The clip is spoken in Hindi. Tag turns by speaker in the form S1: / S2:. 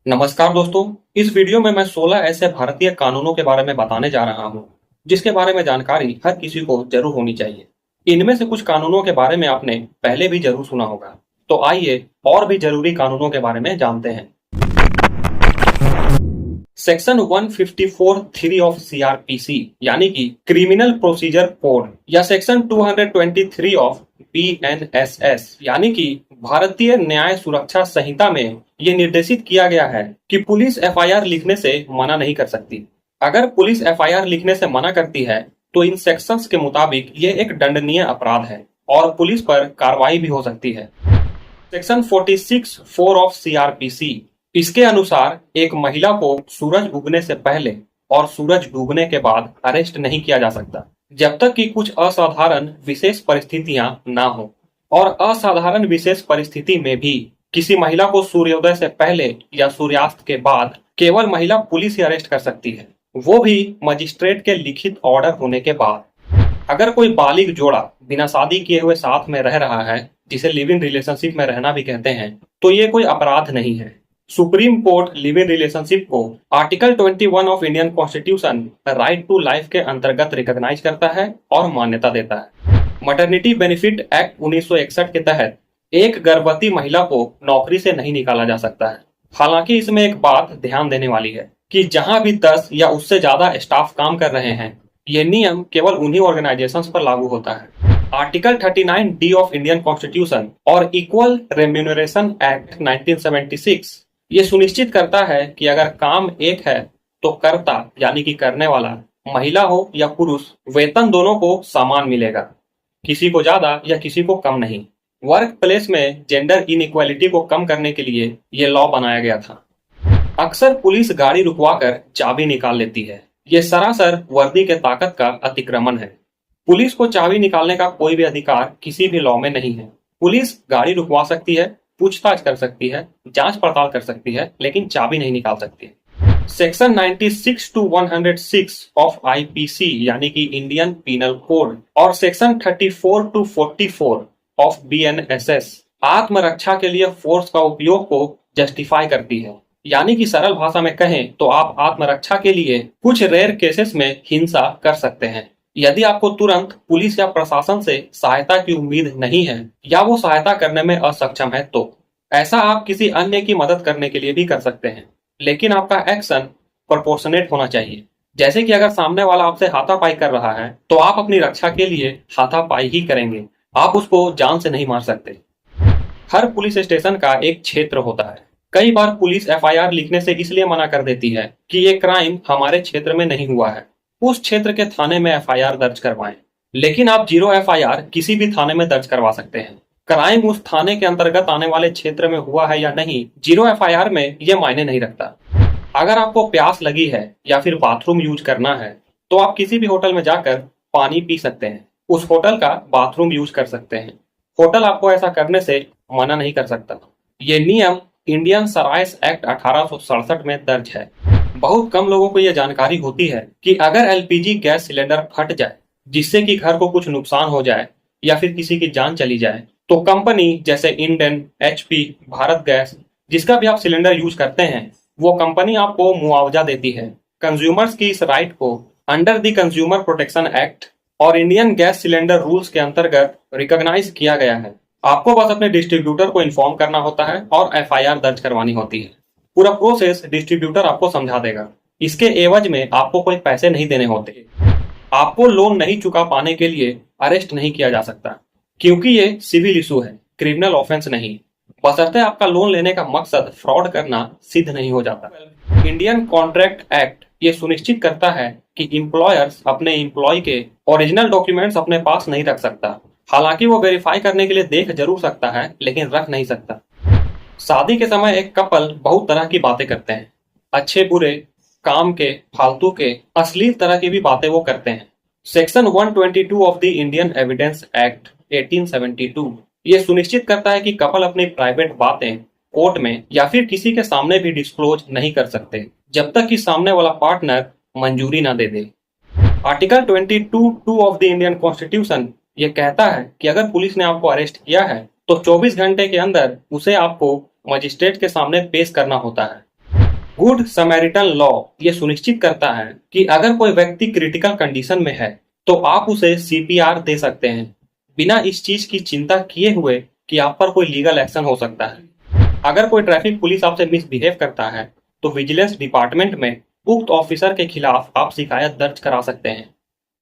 S1: नमस्कार दोस्तों। इस वीडियो में मैं 16 ऐसे भारतीय कानूनों के बारे में बताने जा रहा हूं जिसके बारे में जानकारी हर किसी को जरूर होनी चाहिए। इनमें से कुछ कानूनों के बारे में आपने पहले भी जरूर सुना होगा, तो आइए और भी जरूरी कानूनों के बारे में जानते हैं। सेक्शन 154(3) ऑफ सीआरपीसी यानी कि क्रिमिनल प्रोसीजर कोड या सेक्शन 223 ऑफ बीएनएसएस यानी कि भारतीय न्याय सुरक्षा संहिता में ये निर्देशित किया गया है कि पुलिस एफआईआर लिखने से मना नहीं कर सकती। अगर पुलिस एफआईआर लिखने से मना करती है तो इन सेक्शंस के मुताबिक ये एक दंडनीय अपराध है और पुलिस पर कार्रवाई भी हो सकती है। सेक्शन 46(4) ऑफ सीआरपीसी, इसके अनुसार एक महिला को सूरज उगने से पहले और सूरज डूबने के बाद अरेस्ट नहीं किया जा सकता जब तक कि कुछ असाधारण विशेष परिस्थितियां ना हो। और असाधारण विशेष परिस्थिति में भी किसी महिला को सूर्योदय से पहले या सूर्यास्त के बाद केवल महिला पुलिस ही अरेस्ट कर सकती है, वो भी मजिस्ट्रेट के लिखित ऑर्डर होने के बाद। अगर कोई बालिग जोड़ा बिना शादी किए हुए साथ में रह रहा है, जिसे लिव इन रिलेशनशिप में रहना भी कहते हैं, तो ये कोई अपराध नहीं है। Supreme court live in relationship को article 21 of Indian constitution right to life के अंतर्गत रिकॉग्नाइज करता है और मान्यता देता है। मैटरनिटी बेनिफिट एक्ट 1961 के तहत एक गर्भवती महिला को नौकरी से नहीं निकाला जा सकता है। हालांकि इसमें एक बात ध्यान देने वाली है कि जहां भी 10 या उससे ज्यादा स्टाफ काम कर रहे हैं, ये नियम केवल उन्हीं ऑर्गेनाइजेशंस पर लागू होता है। Article 39D of Indian constitution और इक्वल रेम्यूनरेशन एक्ट 1976 ये सुनिश्चित करता है कि अगर काम एक है तो कर्ता यानी कि करने वाला महिला हो या पुरुष, वेतन दोनों को समान मिलेगा, किसी को ज्यादा या किसी को कम नहीं। वर्क प्लेस में जेंडर इनइक्वालिटी को कम करने के लिए ये लॉ बनाया गया था। अक्सर पुलिस गाड़ी रुकवाकर चाबी निकाल लेती है, ये सरासर वर्दी के ताकत का अतिक्रमण है। पुलिस को चाबी निकालने का कोई भी अधिकार किसी भी लॉ में नहीं है। पुलिस गाड़ी रुकवा सकती है, पूछताछ कर सकती है, जांच पड़ताल कर सकती है, लेकिन चाबी नहीं निकाल सकती। सेक्शन 96 to 106 ऑफ आईपीसी यानी कि इंडियन पीनल कोड और सेक्शन 34 to 44 ऑफ बीएनएसएस आत्मरक्षा के लिए फोर्स का उपयोग को जस्टिफाई करती है। यानी कि सरल भाषा में कहें तो आप आत्मरक्षा के लिए कुछ रेयर केसेस में हिंसा कर सकते हैं। यदि आपको तुरंत पुलिस या प्रशासन से सहायता की उम्मीद नहीं है या वो सहायता करने में असक्षम है, तो ऐसा आप किसी अन्य की मदद करने के लिए भी कर सकते हैं, लेकिन आपका एक्शन प्रोपोर्शनेट होना चाहिए। जैसे कि अगर सामने वाला आपसे हाथापाई कर रहा है तो आप अपनी रक्षा के लिए हाथापाई ही करेंगे, आप उसको जान से नहीं मार सकते। हर पुलिस स्टेशन का एक क्षेत्र होता है। कई बार पुलिस एफआईआर लिखने से इसलिए मना कर देती है कि ये क्राइम हमारे क्षेत्र में नहीं हुआ है, उस क्षेत्र के थाने में एफआईआर दर्ज करवाएं। लेकिन आप 0 एफआईआर किसी भी थाने में दर्ज करवा सकते हैं। क्राइम उस थाने के अंतर्गत आने वाले क्षेत्र में हुआ है या नहीं, 0 एफआईआर में ये मायने नहीं रखता। अगर आपको प्यास लगी है या फिर बाथरूम यूज करना है तो आप किसी भी होटल में जाकर पानी पी सकते हैं, उस होटल का बाथरूम यूज कर सकते हैं। होटल आपको ऐसा करने से मना नहीं कर सकता। ये नियम इंडियन सराइस एक्ट 1867 में दर्ज है। बहुत कम लोगों को यह जानकारी होती है कि अगर एलपीजी गैस सिलेंडर फट जाए जिससे कि घर को कुछ नुकसान हो जाए या फिर किसी की जान चली जाए, तो कंपनी जैसे इंडेन, एचपी, भारत गैस, जिसका भी आप सिलेंडर यूज करते हैं, वो कंपनी आपको मुआवजा देती है। कंज्यूमर्स की इस राइट को under the consumer protection act और इंडियन गैस सिलेंडर रूल्स के अंतर्गत रिकॉग्नाइज किया गया है। आपको बस अपने डिस्ट्रीब्यूटर को इन्फॉर्म करना होता है और एफआईआर दर्ज करवानी होती है। पूरा प्रोसेस डिस्ट्रीब्यूटर आपको समझा देगा। इसके एवज में आपको कोई पैसे नहीं देने होते। आपको लोन नहीं चुका पाने के लिए अरेस्ट नहीं किया जा सकता, क्योंकि ये सिविल इशू है, क्रिमिनल ऑफेंस नहीं, बशर्ते आपका लोन लेने का मकसद फ्रॉड करना सिद्ध नहीं हो जाता। इंडियन कॉन्ट्रैक्ट एक्ट ये सुनिश्चित करता है कि एम्प्लॉयर्स अपने एम्प्लॉय के ओरिजिनल डॉक्यूमेंट्स अपने पास नहीं रख सकता। हालांकि वो वेरीफाई करने के लिए देख जरूर सकता है, लेकिन रख नहीं सकता। शादी के समय एक कपल बहुत तरह की बातें करते हैं, अच्छे बुरे, काम के, फालतू के, अश्लील तरह की भी बातें वो करते हैं। Section 122 of the Indian evidence act 1872 ये सुनिश्चित करता है कि कपल अपनी प्राइवेट बातें कोर्ट में या फिर किसी के सामने भी डिस्क्लोज नहीं कर सकते जब तक कि सामने वाला पार्टनर मंजूरी ना दे दे। Article 22(2) of the Indian constitution ये कहता है कि अगर पुलिस ने आपको अरेस्ट किया है तो 24 घंटे के अंदर उसे आपको मजिस्ट्रेट के सामने पेश करना होता है। गुड समैरिटन लॉ ये सुनिश्चित करता है कि अगर कोई व्यक्ति क्रिटिकल कंडीशन में है तो आप उसे सीपीआर दे सकते हैं बिना इस चीज की चिंता किए हुए कि आप पर कोई लीगल एक्शन हो सकता है। अगर कोई ट्रैफिक पुलिस आपसे मिसबिहेव करता है तो विजिलेंस डिपार्टमेंट में उक्त ऑफिसर के खिलाफ आप शिकायत दर्ज करा सकते हैं।